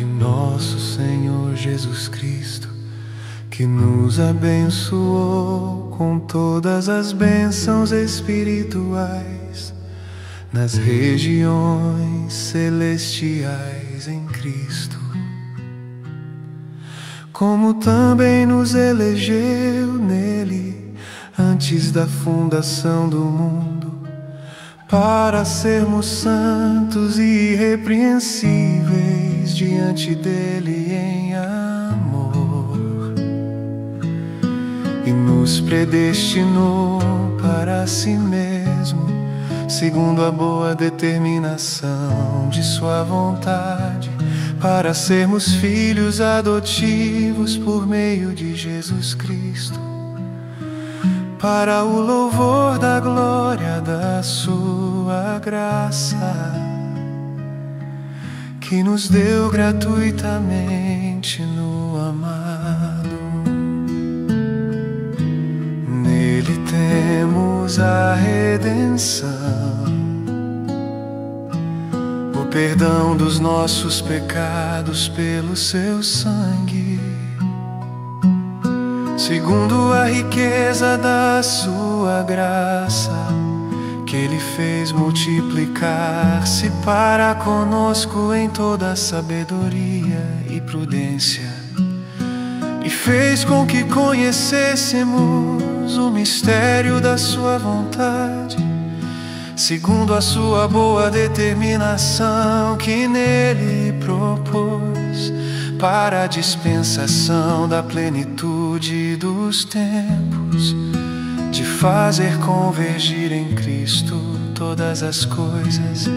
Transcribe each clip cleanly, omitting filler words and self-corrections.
de nosso Senhor Jesus Cristo, que nos abençoou com todas as bênçãos espirituais nas regiões celestiais em Cristo, como também nos elegeu nele antes da fundação do mundo, para sermos santos e irrepreensíveis diante dele em amor, e nos predestinou para si mesmo, segundo a boa determinação de sua vontade, para sermos filhos adotivos por meio de Jesus Cristo, para o louvor da glória da sua graça, que nos deu gratuitamente no amado. Nele temos a redenção, o perdão dos nossos pecados pelo seu sangue, segundo a riqueza da sua graça, que ele fez multiplicar-se para conosco em toda sabedoria e prudência, e fez com que conhecêssemos o mistério da sua vontade, segundo a sua boa determinação que nele propôs, para a dispensação da plenitude dos tempos, de fazer convergir em Cristo todas as coisas,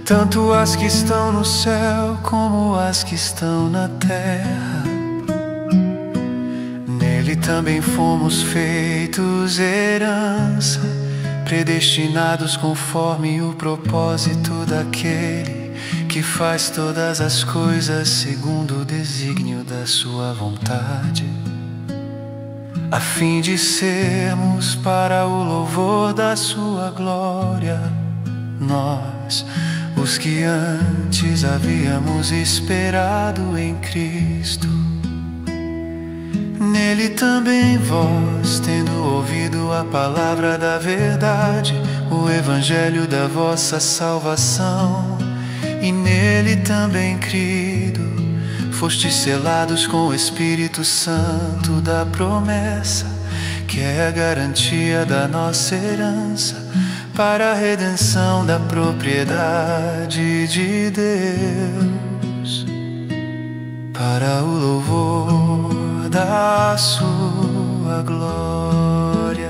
tanto as que estão no céu como as que estão na terra. Nele também fomos feitos herança, predestinados conforme o propósito daquele que faz todas as coisas segundo o desígnio da sua vontade, a fim de sermos para o louvor da sua glória, nós, os que antes havíamos esperado em Cristo. Nele também vós, tendo ouvido a palavra da verdade, o evangelho da vossa salvação, e nele também crido, fostes selados com o Espírito Santo da promessa, que é a garantia da nossa herança, para a redenção da propriedade de Deus, para o louvor da sua glória.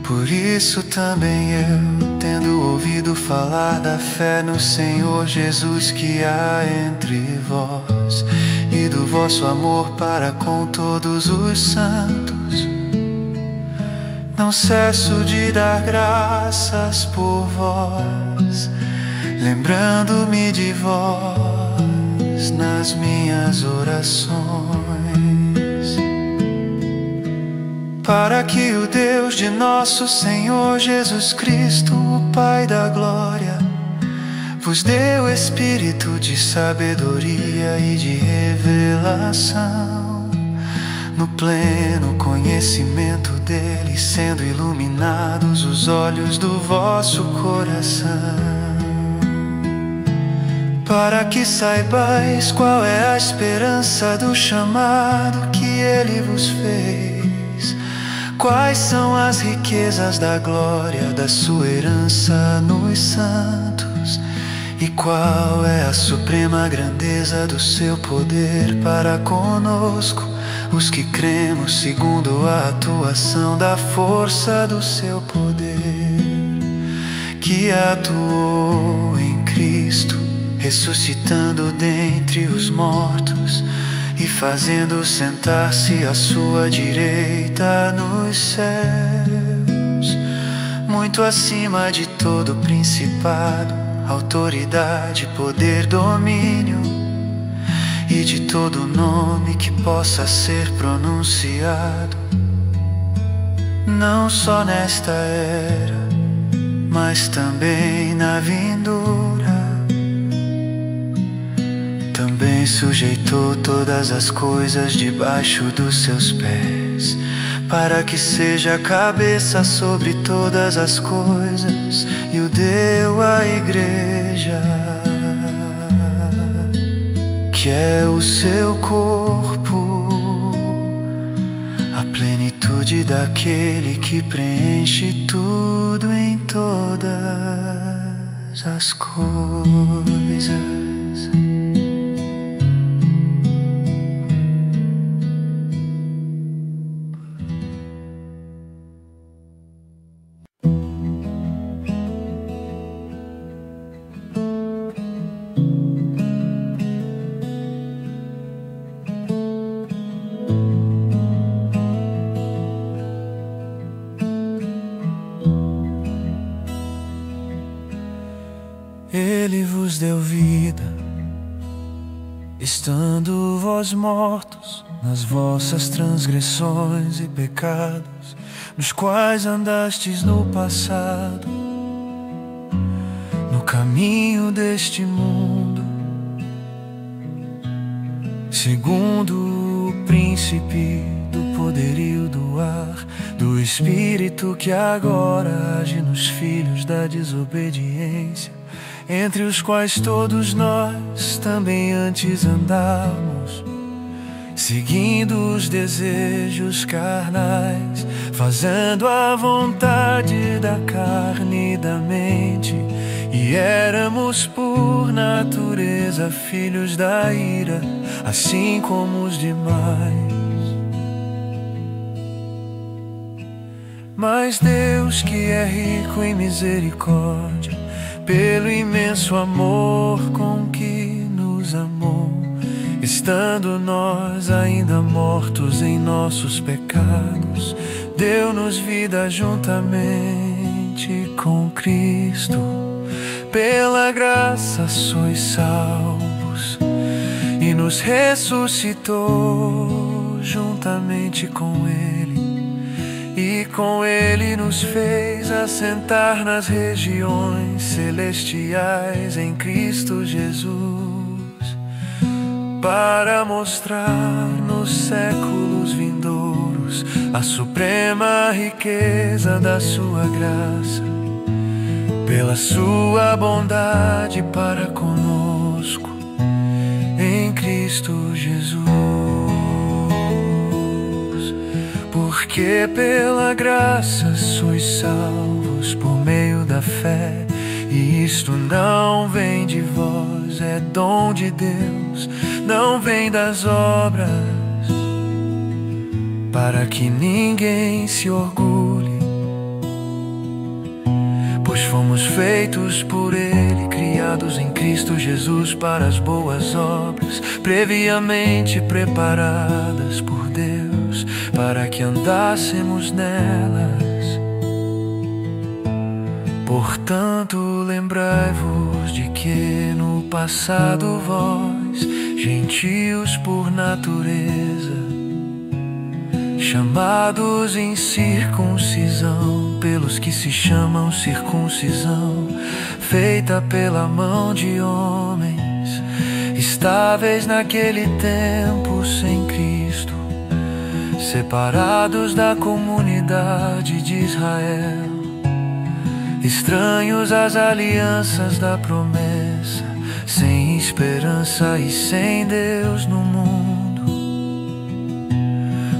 Por isso também eu, tendo ouvido falar da fé no Senhor Jesus que há entre vós, e do vosso amor para com todos os santos, não cesso de dar graças por vós, lembrando-me de vós nas minhas orações, para que o Deus de nosso Senhor Jesus Cristo, o Pai da glória, vos dê o espírito de sabedoria e de revelação, no pleno conhecimento dele, sendo iluminados os olhos do vosso coração, para que saibais qual é a esperança do chamado que ele vos fez, quais são as riquezas da glória da sua herança nos santos, e qual é a suprema grandeza do seu poder para conosco, os que cremos, segundo a atuação da força do seu poder, que atuou em Cristo, ressuscitando dentre os mortos e fazendo sentar-se à sua direita nos céus, muito acima de todo principado, autoridade, poder, domínio, e de todo nome que possa ser pronunciado, não só nesta era, mas também na vindoura, também sujeitou todas as coisas debaixo dos seus pés, para que seja a cabeça sobre todas as coisas, e o deu à igreja, que é o seu corpo, a plenitude daquele que preenche tudo em todas as coisas. Ele vos deu vida, estando vós mortos nas vossas transgressões e pecados, nos quais andastes no passado, no caminho deste mundo, segundo o príncipe do poderio do ar, do espírito que agora age nos filhos da desobediência, entre os quais todos nós também antes andávamos, seguindo os desejos carnais, fazendo a vontade da carne e da mente, e éramos por natureza filhos da ira, assim como os demais. Mas Deus, que é rico em misericórdia, pelo imenso amor com que nos amou, estando nós ainda mortos em nossos pecados, deu-nos vida juntamente com Cristo. Pela graça sois salvos, e nos ressuscitou juntamente com Ele, e com Ele nos fez assentar nas regiões celestiais em Cristo Jesus, para mostrar nos séculos vindouros a suprema riqueza da sua graça, pela sua bondade para conosco em Cristo Jesus. Porque pela graça sois salvos por meio da fé, e isto não vem de vós, é dom de Deus, não vem das obras, para que ninguém se orgulhe. Pois fomos feitos por Ele, criados em Cristo Jesus para as boas obras, previamente preparadas por Deus, para que andássemos nelas. Portanto, lembrai-vos de que no passado vós, gentios por natureza, chamados em circuncisão pelos que se chamam circuncisão, feita pela mão de homens, estáveis naquele tempo sem Cristo, separados da comunidade de Israel, estranhos às alianças da promessa, sem esperança e sem Deus no mundo.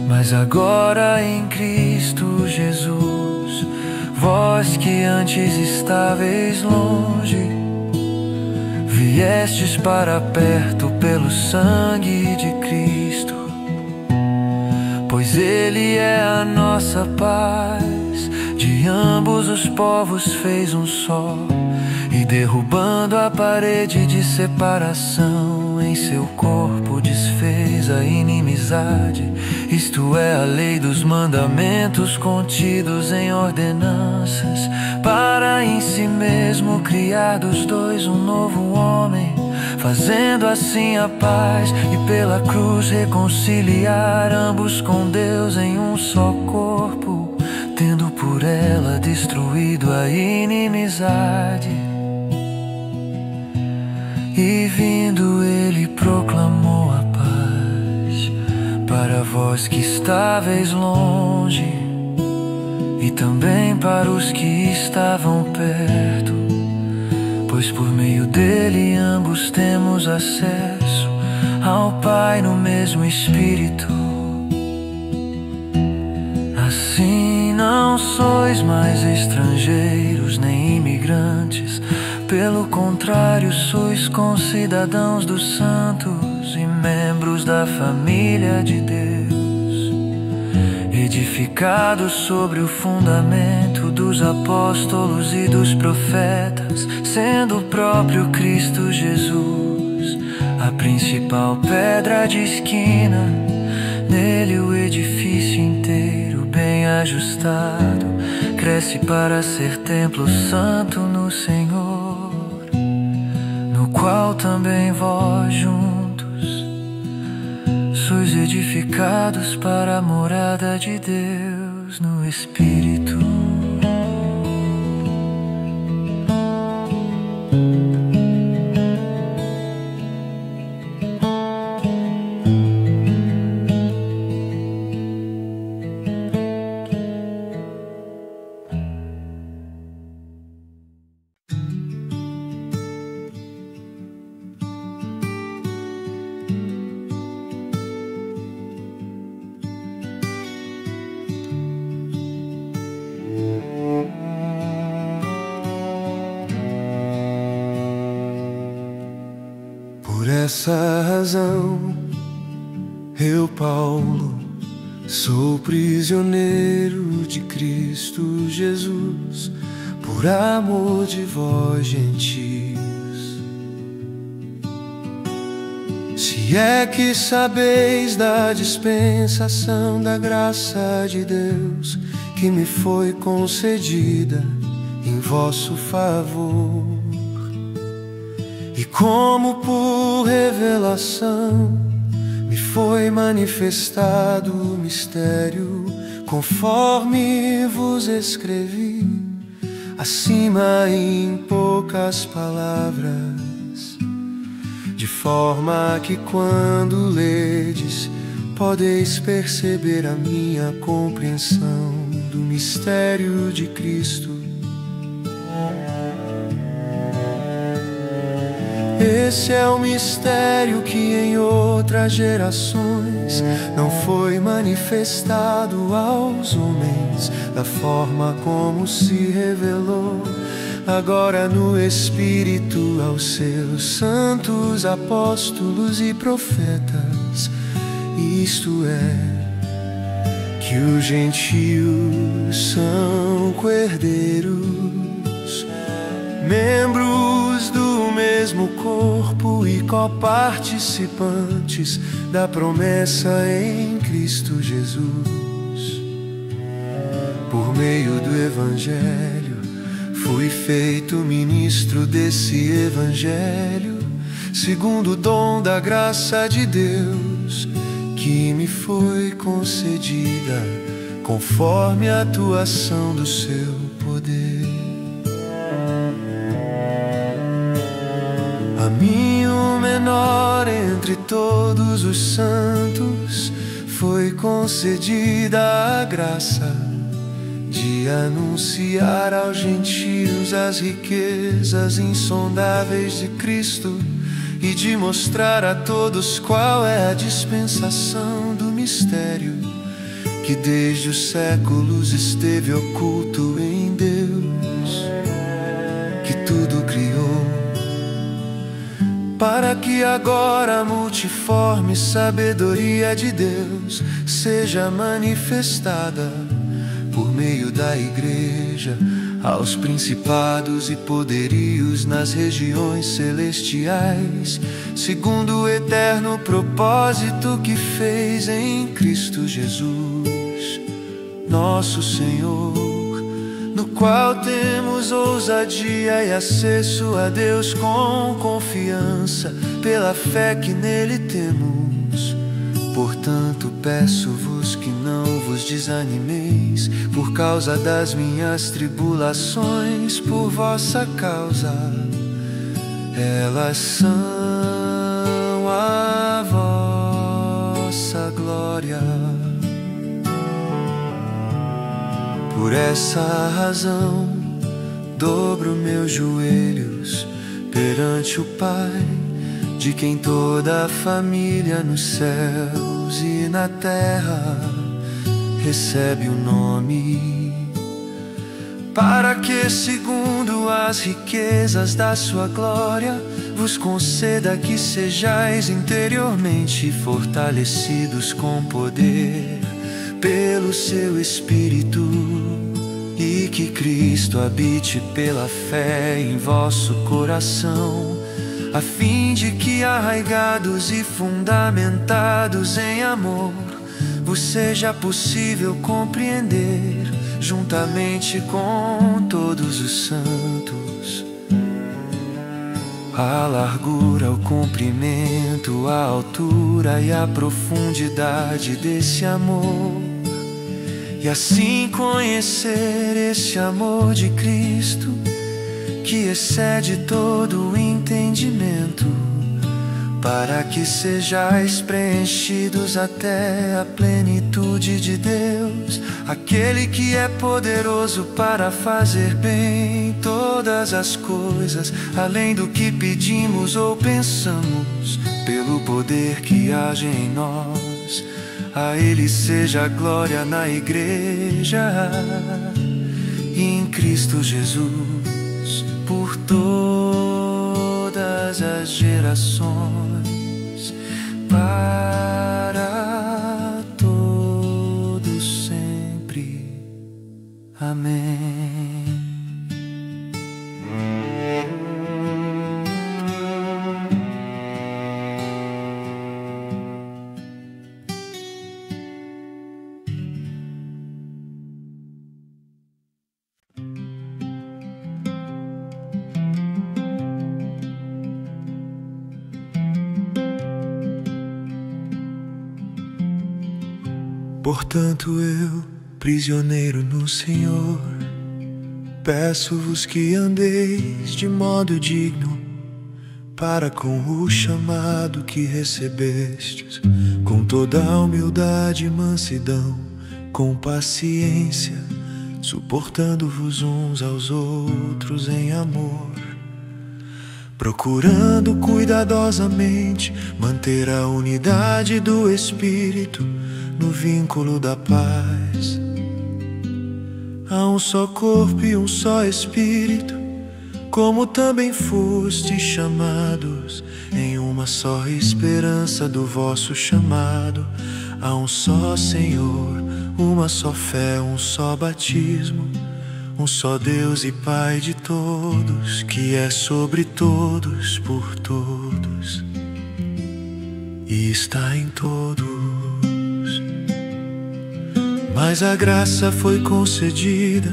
Mas agora em Cristo Jesus, vós que antes estáveis longe, viestes para perto pelo sangue de Cristo. Pois Ele é a nossa paz, de ambos os povos fez um só, e derrubando a parede de separação, em seu corpo desfez a inimizade, isto é, a lei dos mandamentos contidos em ordenanças, para em si mesmo criar dos dois um novo homem, fazendo assim a paz, e pela cruz reconciliar ambos com Deus em um só corpo, tendo por ela destruído a inimizade. E vindo Ele proclamou vós que estáveis longe, e também para os que estavam perto, pois por meio dele ambos temos acesso ao Pai no mesmo Espírito. Assim não sois mais estrangeiros nem imigrantes, pelo contrário, sois concidadãos dos santos e membros da família de Deus, edificados sobre o fundamento dos apóstolos e dos profetas, sendo o próprio Cristo Jesus a principal pedra de esquina. Nele o edifício inteiro, bem ajustado, cresce para ser templo santo no Senhor, no qual também vós juntos sois edificados para a morada de Deus no Espírito. Por essa razão, eu, Paulo, sou prisioneiro de Cristo Jesus, por amor de vós, gentios. Se é que sabeis da dispensação da graça de Deus que me foi concedida em vosso favor, e como por revelação me foi manifestado o mistério, conforme vos escrevi, acima em poucas palavras, de forma que quando ledes, podeis perceber a minha compreensão do mistério de Cristo. Esse é o mistério que em outras gerações não foi manifestado aos homens, da forma como se revelou agora no Espírito aos seus santos apóstolos e profetas. Isto é, que os gentios são coerdeiros, membros do mesmo corpo e coparticipantes da promessa em Cristo Jesus. Por meio do Evangelho fui feito ministro desse Evangelho, segundo o dom da graça de Deus que me foi concedida, conforme a atuação do seu poder. A mim, o menor entre todos os santos, foi concedida a graça de anunciar aos gentios as riquezas insondáveis de Cristo e de mostrar a todos qual é a dispensação do mistério que desde os séculos esteve oculto em Deus, que tudo criou, para que agora a multiforme sabedoria de Deus seja manifestada por meio da Igreja aos principados e poderios nas regiões celestiais, segundo o eterno propósito que fez em Cristo Jesus, nosso Senhor, no qual temos ousadia e acesso a Deus com confiança, pela fé que nele temos. Portanto, peço-vos que não vos desanimeis por causa das minhas tribulações por vossa causa. Elas são a vossa glória. Por essa razão, dobro meus joelhos perante o Pai, de quem toda a família nos céus e na terra recebe o nome, para que, segundo as riquezas da sua glória, vos conceda que sejais interiormente fortalecidos com poder pelo seu Espírito, e que Cristo habite pela fé em vosso coração, a fim de que, arraigados e fundamentados em amor, vos seja possível compreender, juntamente com todos os santos, a largura, o comprimento, a altura e a profundidade desse amor, e assim conhecer esse amor de Cristo, que excede todo o entendimento, para que sejais preenchidos até a plenitude de Deus, aquele que é poderoso para fazer bem todas as coisas, além do que pedimos ou pensamos, pelo poder que age em nós. A Ele seja a glória na Igreja e em Cristo Jesus, por todas as gerações, para todos sempre. Amém. Portanto eu, prisioneiro no Senhor, peço-vos que andeis de modo digno para com o chamado que recebestes, com toda a humildade e mansidão, com paciência, suportando-vos uns aos outros em amor, procurando cuidadosamente manter a unidade do Espírito no vínculo da paz. Há um só corpo e um só Espírito, como também fostes chamados em uma só esperança do vosso chamado. Há um só Senhor, uma só fé, um só batismo, um só Deus e Pai de todos, que é sobre todos, por todos e está em todos. Mas a graça foi concedida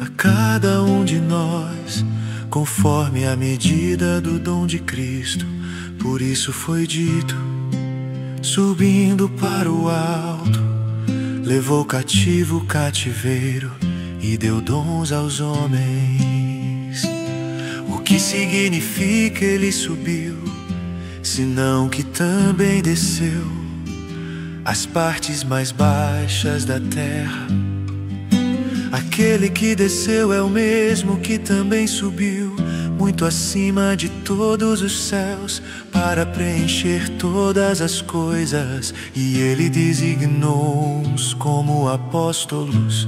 a cada um de nós, conforme a medida do dom de Cristo. Por isso foi dito: subindo para o alto, levou cativo o cativeiro e deu dons aos homens. O que significa ele subiu, senão que também desceu às partes mais baixas da terra? Aquele que desceu é o mesmo que também subiu muito acima de todos os céus, para preencher todas as coisas. E ele designou uns como apóstolos,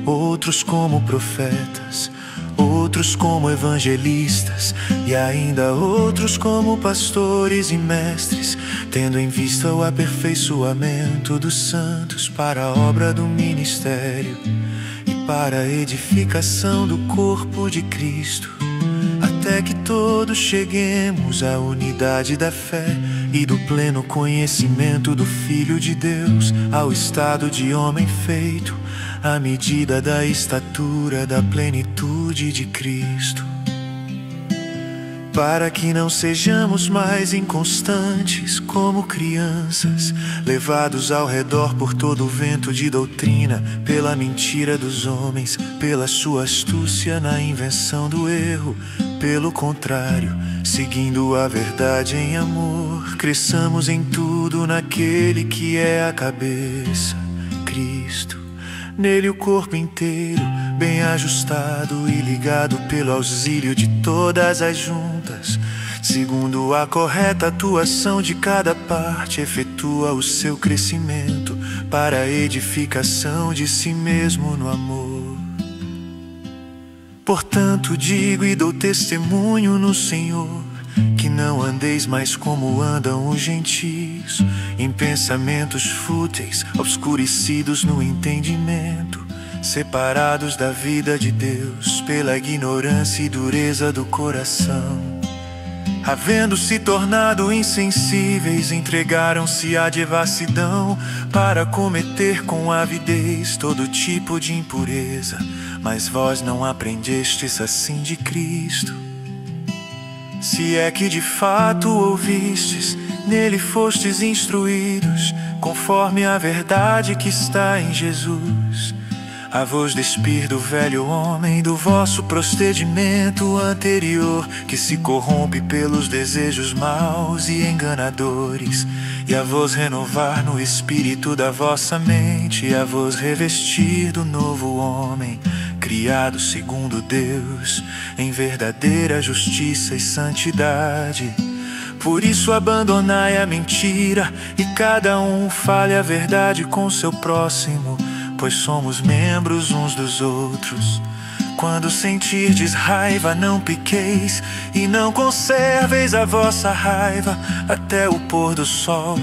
outros como profetas, outros como evangelistas, e ainda outros como pastores e mestres, tendo em vista o aperfeiçoamento dos santos para a obra do ministério e para a edificação do corpo de Cristo, até que todos cheguemos à unidade da fé e do pleno conhecimento do Filho de Deus, ao estado de homem feito, à medida da estatura da plenitude de Cristo, para que não sejamos mais inconstantes como crianças, levados ao redor por todo o vento de doutrina, pela mentira dos homens, pela sua astúcia na invenção do erro. Pelo contrário, seguindo a verdade em amor, cresçamos em tudo naquele que é a cabeça, Cristo. nele o corpo inteiro, bem ajustado e ligado pelo auxílio de todas as juntas, segundo a correta atuação de cada parte, efetua o seu crescimento para a edificação de si mesmo no amor. Portanto digo e dou testemunho no Senhor, que não andeis mais como andam os gentios, em pensamentos fúteis, obscurecidos no entendimento, separados da vida de Deus pela ignorância e dureza do coração. Havendo se tornado insensíveis, entregaram-se à devassidão, para cometer com avidez todo tipo de impureza. Mas vós não aprendestes assim de Cristo. Se é que de fato ouvistes, nele fostes instruídos, conforme a verdade que está em Jesus, a vos despir do velho homem, do vosso procedimento anterior, que se corrompe pelos desejos maus e enganadores, e a vos renovar no espírito da vossa mente, e a vos revestir do novo homem, criado segundo Deus, em verdadeira justiça e santidade. Por isso abandonai a mentira, e cada um fale a verdade com seu próximo, pois somos membros uns dos outros. Quando sentirdes raiva, não piqueis, e não conserveis a vossa raiva até o pôr do sol,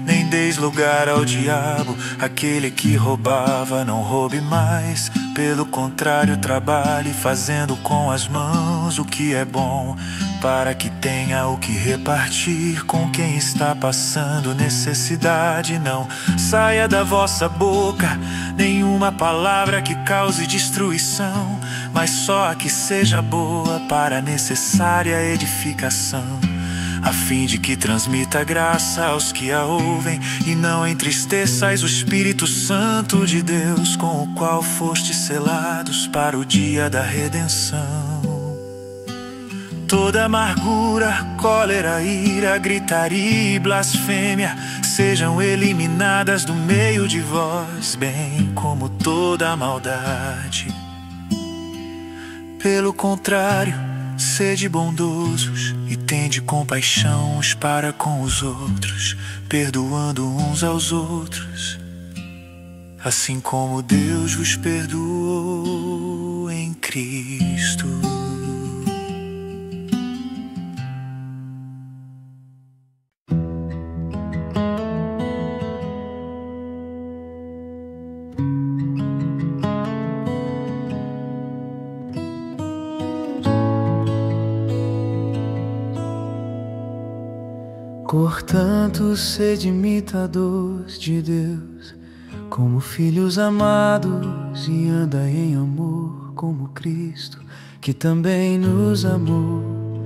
nem deis lugar ao diabo. Aquele que roubava, não roube mais, pelo contrário, trabalhe fazendo com as mãos o que é bom, para que tenha o que repartir com quem está passando necessidade. Não saia da vossa boca nenhuma palavra que cause destruição, mas só a que seja boa para a necessária edificação, a fim de que transmita graça aos que a ouvem, e não entristeçais o Espírito Santo de Deus, com o qual fostes selados para o dia da redenção. Toda amargura, cólera, ira, gritaria e blasfêmia sejam eliminadas do meio de vós, bem como toda a maldade. Pelo contrário, sede bondosos e tende compaixão uns para com os outros, perdoando uns aos outros, assim como Deus vos perdoou em Cristo. Portanto, sede imitadores de Deus, como filhos amados, e andai em amor como Cristo, que também nos amou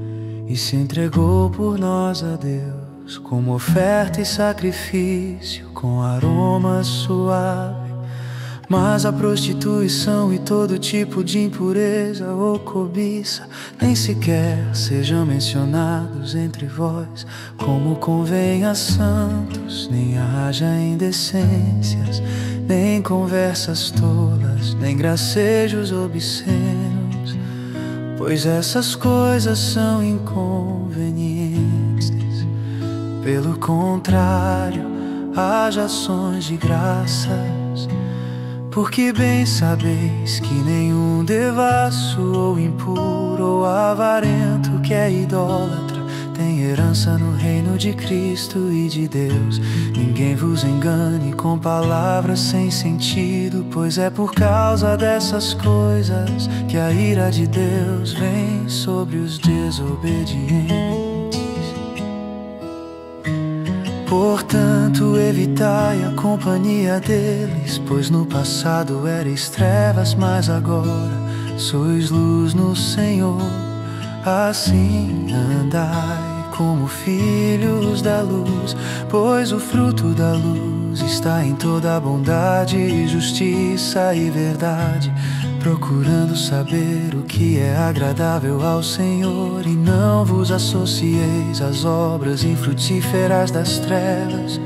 e se entregou por nós a Deus, como oferta e sacrifício, com aroma suave. Mas a prostituição e todo tipo de impureza ou cobiça nem sequer sejam mencionados entre vós, como convém a santos. Nem haja indecências, nem conversas tolas, nem gracejos obscenos, pois essas coisas são inconvenientes. Pelo contrário, haja ações de graças, porque bem sabeis que nenhum devasso ou impuro ou avarento que é idólatra tem herança no reino de Cristo e de Deus. Ninguém vos engane com palavras sem sentido, pois é por causa dessas coisas que a ira de Deus vem sobre os desobedientes. Portanto, evitai a companhia deles, pois no passado erais trevas, mas agora sois luz no Senhor. Assim andai como filhos da luz, pois o fruto da luz está em toda a bondade, justiça e verdade, procurando saber o que é agradável ao Senhor. E não vos associeis às obras infrutíferas das trevas,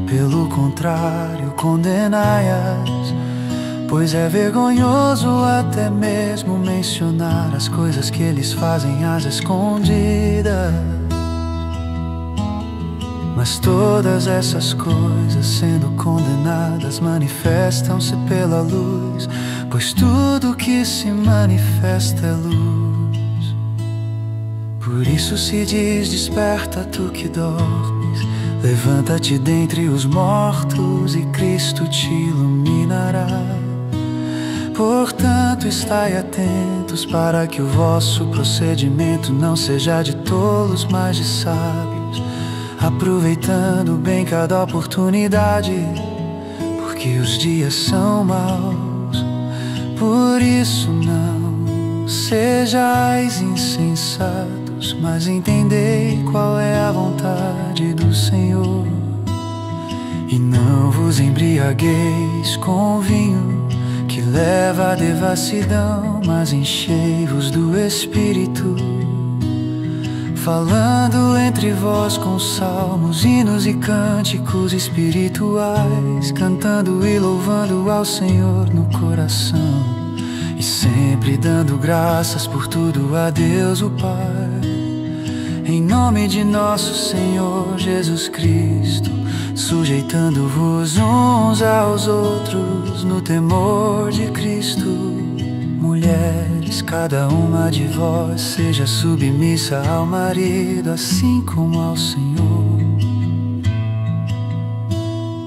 pelo contrário, condenai-as. pois é vergonhoso até mesmo mencionar as coisas que eles fazem às escondidas. Mas todas essas coisas, sendo condenadas, manifestam-se pela luz, pois tudo que se manifesta é luz. Por isso se diz: desperta, tu que dormes, levanta-te dentre os mortos e Cristo te iluminará. Portanto, estai atentos para que o vosso procedimento não seja de tolos, mas de sábios, aproveitando bem cada oportunidade, porque os dias são maus. Por isso não sejais insensatos, mas entendei qual é a vontade do Senhor. E não vos embriagueis com vinho, que leva à devassidão, mas enchei-vos do Espírito, falando entre vós com salmos, hinos e cânticos espirituais, cantando e louvando ao Senhor no coração, e sempre dando graças por tudo a Deus o Pai, em nome de nosso Senhor Jesus Cristo, sujeitando-vos uns aos outros no temor de Cristo. Mulheres, cada uma de vós seja submissa ao marido, assim como ao Senhor.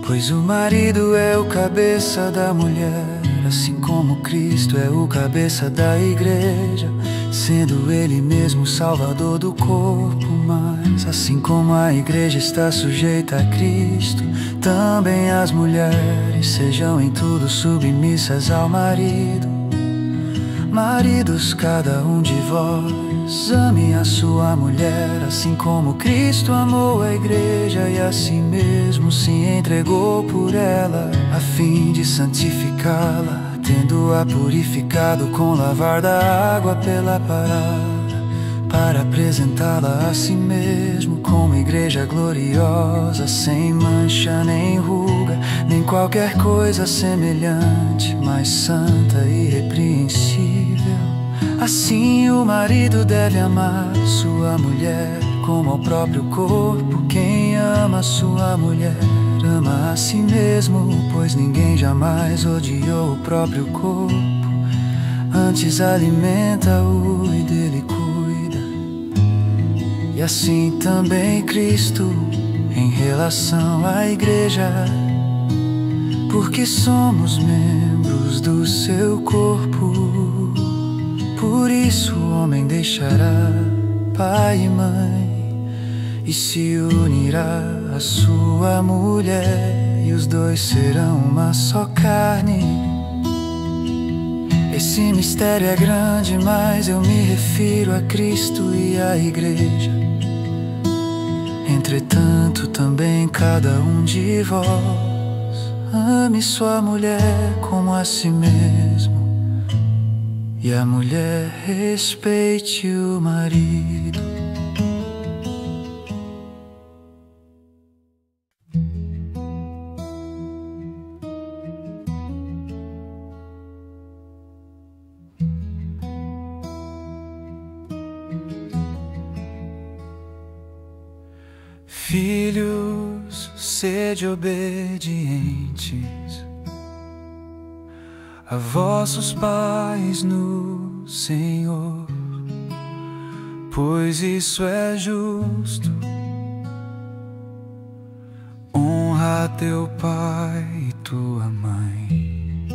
Pois o marido é o cabeça da mulher, assim como Cristo é o cabeça da igreja, sendo Ele mesmo o Salvador do corpo. Mas assim como a igreja está sujeita a Cristo, também as mulheres sejam em tudo submissas ao marido. Maridos, cada um de vós ame a sua mulher, assim como Cristo amou a igreja e a si mesmo se entregou por ela, a fim de santificá-la, tendo-a purificado com lavar da água pela palavra, para apresentá-la a si mesmo como igreja gloriosa, sem mancha nem ruga, nem qualquer coisa semelhante, mas santa e irrepreensível. Assim o marido deve amar sua mulher como ao próprio corpo. Quem ama sua mulher ama a si mesmo, pois ninguém jamais odiou o próprio corpo, antes alimenta-o e dele cuida. E assim também Cristo em relação à igreja, porque somos membros do seu corpo. Por isso o homem deixará pai e mãe e se unirá à sua mulher, e os dois serão uma só carne. Esse mistério é grande, mas eu me refiro a Cristo e à igreja. Entretanto, também cada um de vós ame sua mulher como a si mesmo, e a mulher respeite o marido. Filhos, sede obedientes a vossos pais no Senhor, pois isso é justo. Honra teu pai e tua mãe.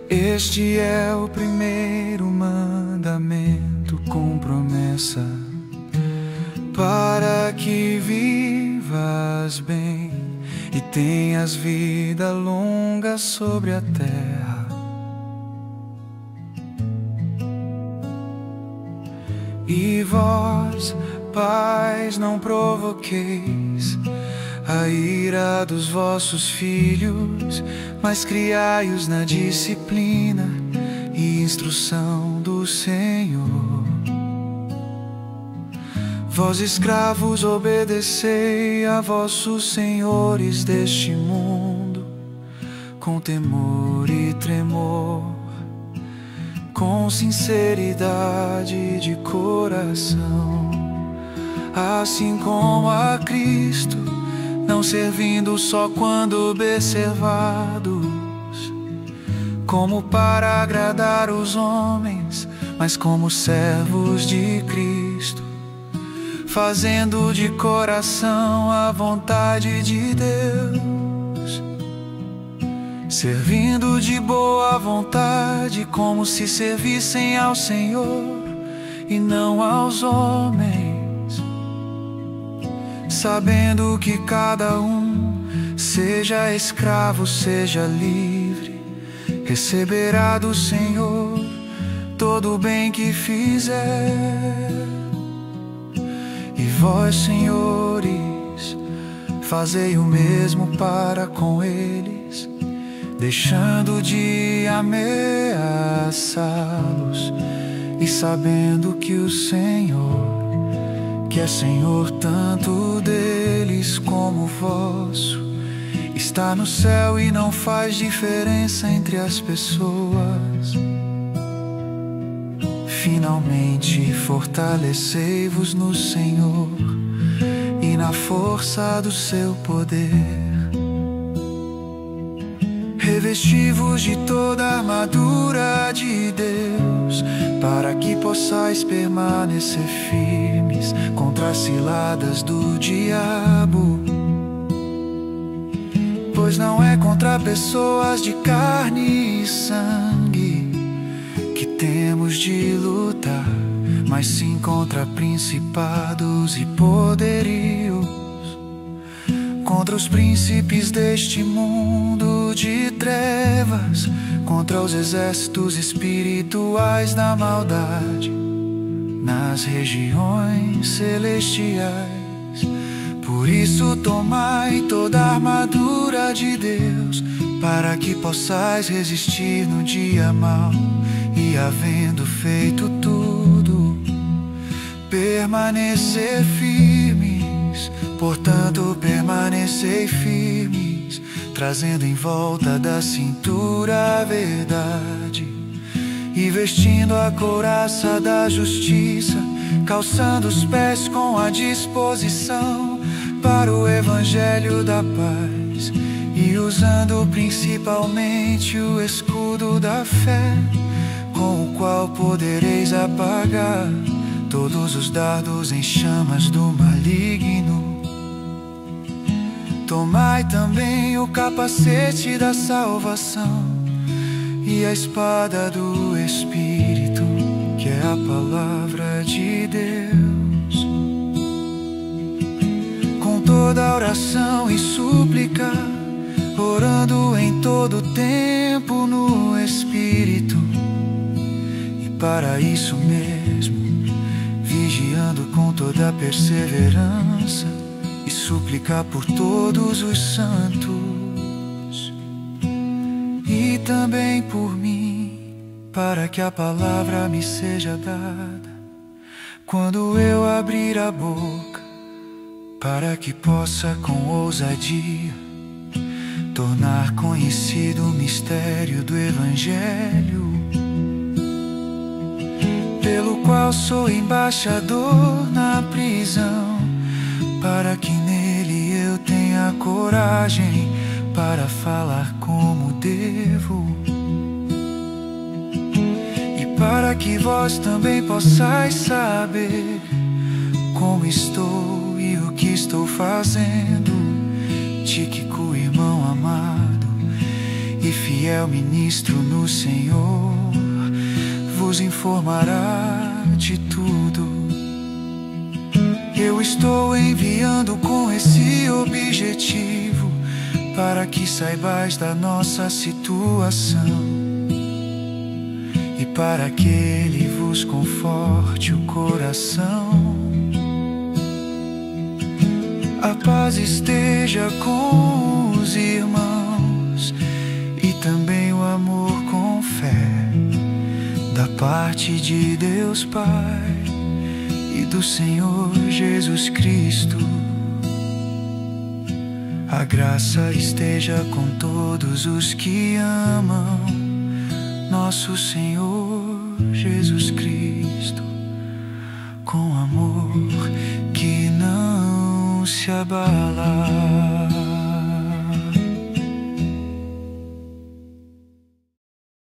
Este é o primeiro mandamento com promessa, para que vivas bem e tenhas vida longa sobre a terra. E vós, pais, não provoqueis a ira dos vossos filhos, mas criai-os na disciplina e instrução do Senhor. Vós, escravos, obedecei a vossos senhores deste mundo, com temor e tremor, com sinceridade de coração, assim como a Cristo, não servindo só quando observados, como para agradar os homens, mas como servos de Cristo, fazendo de coração a vontade de Deus, servindo de boa vontade, como se servissem ao Senhor e não aos homens, sabendo que cada um, seja escravo, seja livre, receberá do Senhor todo o bem que fizer. E vós, senhores, fazei o mesmo para com eles, deixando de ameaçá-los, e sabendo que o Senhor, que é Senhor tanto deles como vosso, está no céu e não faz diferença entre as pessoas. Finalmente fortalecei-vos no Senhor e na força do seu poder. Revesti-vos de toda a armadura de Deus, para que possais permanecer firmes contra as ciladas do diabo. Pois não é contra pessoas de carne e sangue que temos de lutar, mas sim contra principados e poderios, contra os príncipes deste mundo de trevas, contra os exércitos espirituais da maldade nas regiões celestiais. Por isso tomai toda a armadura de Deus, para que possais resistir no dia mau, e havendo feito tudo, permanecer firmes. Portanto, permanecei firmes, trazendo em volta da cintura a verdade, e vestindo a couraça da justiça, calçando os pés com a disposição para o evangelho da paz, e usando principalmente o escudo da fé, com o qual podereis apagar todos os dardos em chamas do maligno. Tomai também o capacete da salvação e a espada do Espírito, que é a palavra de Deus. Com toda oração e súplica, orando em todo tempo no Espírito, e para isso mesmo, vigiando com toda perseverança e súplica por todos os santos, e também por mim, para que a palavra me seja dada quando eu abrir a boca, para que possa com ousadia tornar conhecido o mistério do Evangelho, pelo qual sou embaixador na prisão, para que nele eu tenha coragem para falar como devo, e para que vós também possais saber como estou e o que estou fazendo. Tíquico, irmão amado e fiel ministro no Senhor, vos informará de tudo. Eu estou enviando com esse objetivo, para que saibais da nossa situação, e para que Ele vos conforte o coração. A paz esteja com os irmãos, e também o amor com fé, da parte de Deus Pai e do Senhor Jesus Cristo. A graça esteja com todos os que amam nosso Senhor Jesus Cristo, com amor que não se abala.